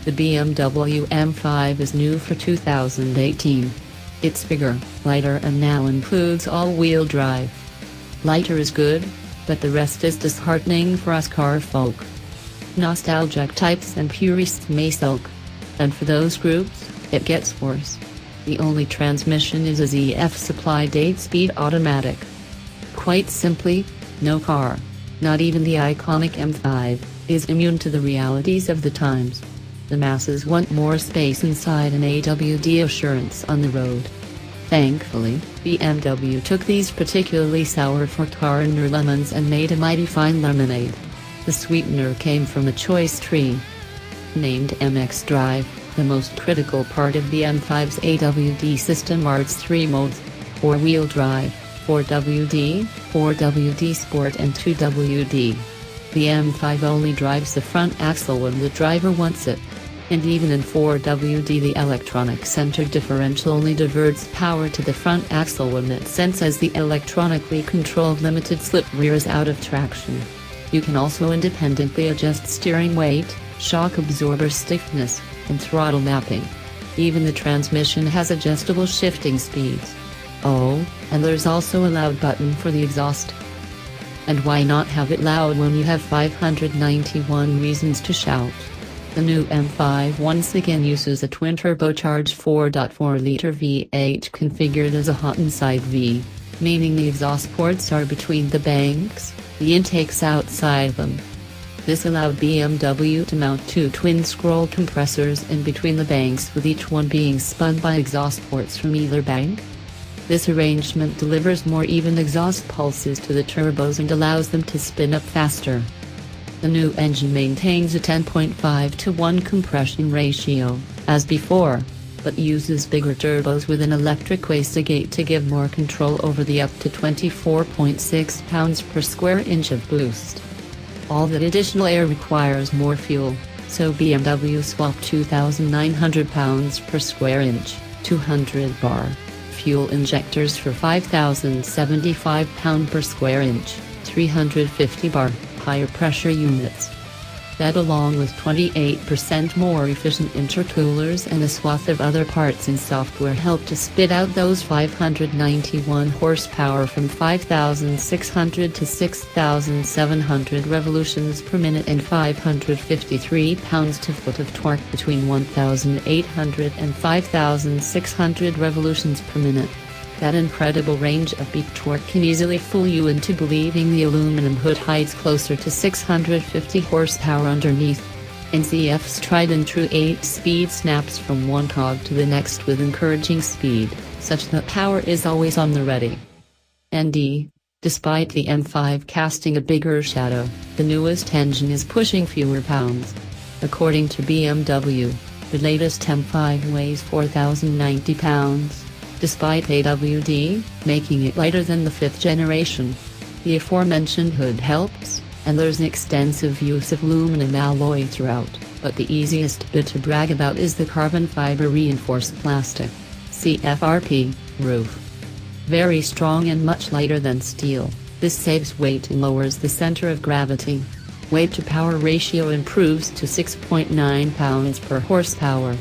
The BMW M5 is new for 2018. It's bigger, lighter and now includes all-wheel drive. Lighter is good, but the rest is disheartening for us car folk. Nostalgic types and purists may sulk. And for those groups, it gets worse. The only transmission is a ZF supplied 8-speed automatic. Quite simply, no car, not even the iconic M5, is immune to the realities of the times. The masses want more space inside and AWD assurance on the road. Thankfully, BMW took these particularly sour foreigner lemons and made a mighty fine lemonade. The sweetener came from a choice tree. Named MxDrive, the most critical part of the M5's AWD system are its three modes: 4-wheel drive, 4WD, 4WD Sport and 2WD. The M5 only drives the front axle when the driver wants it. And even in 4WD the electronic center differential only diverts power to the front axle when it senses the electronically controlled limited slip rear is out of traction. You can also independently adjust steering weight, shock absorber stiffness, and throttle mapping. Even the transmission has adjustable shifting speeds. Oh, and there's also a loud button for the exhaust. And why not have it loud when you have 591 reasons to shout? The new M5 once again uses a twin-turbocharged 4.4-liter V8 configured as a hot inside V, meaning the exhaust ports are between the banks, the intakes outside them. This allowed BMW to mount two twin-scroll compressors in between the banks, with each one being spun by exhaust ports from either bank. This arrangement delivers more even exhaust pulses to the turbos and allows them to spin up faster. The new engine maintains a 10.5:1 compression ratio, as before, but uses bigger turbos with an electric wastegate to give more control over the up to 24.6 pounds per square inch of boost. All that additional air requires more fuel, so BMW swapped 2,900 pounds per square inch, 200 bar, fuel injectors for 5,075 pound per square inch, 350 bar, higher pressure units. That, along with 28% more efficient intercoolers and a swath of other parts and software, helped to spit out those 591 horsepower from 5,600 to 6,700 revolutions per minute and 553 pounds-to-foot of torque between 1,800 and 5,600 revolutions per minute. That incredible range of peak torque can easily fool you into believing the aluminum hood hides closer to 650 horsepower underneath. And ZF's tried and true 8-speed snaps from one cog to the next with encouraging speed, such that power is always on the ready. And despite the M5 casting a bigger shadow, the newest engine is pushing fewer pounds. According to BMW, the latest M5 weighs 4,090 pounds. Despite AWD making it lighter than the 5th generation. The aforementioned hood helps, and there's an extensive use of aluminum alloy throughout, but the easiest bit to brag about is the carbon fiber reinforced plastic CFRP roof. Very strong and much lighter than steel, this saves weight and lowers the center of gravity. Weight-to-power ratio improves to 6.9 pounds per horsepower.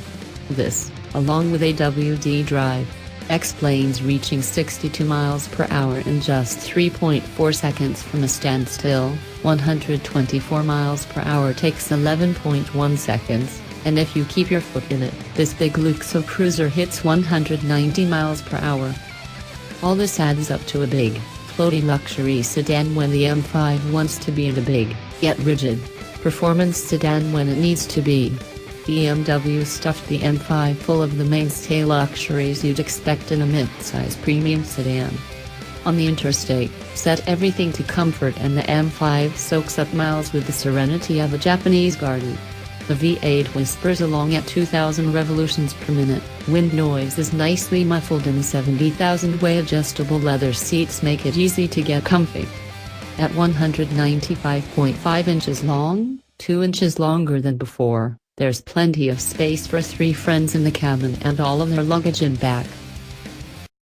This, along with AWD drive, explains reaching 62 miles per hour in just 3.4 seconds from a standstill. 124 miles per hour takes 11.1 seconds, and if you keep your foot in it, this big Luxo cruiser hits 190 miles per hour. All this adds up to a big, floaty luxury sedan when the M5 wants to be, and a big, yet rigid, performance sedan when it needs to be. BMW stuffed the M5 full of the mainstay luxuries you'd expect in a mid-size premium sedan. On the interstate, set everything to comfort, and the M5 soaks up miles with the serenity of a Japanese garden. The V8 whispers along at 2,000 revolutions per minute, wind noise is nicely muffled, and the 70,000-way adjustable leather seats make it easy to get comfy. At 195.5 inches long, 2 inches longer than before, there's plenty of space for 3 friends in the cabin and all of their luggage in back.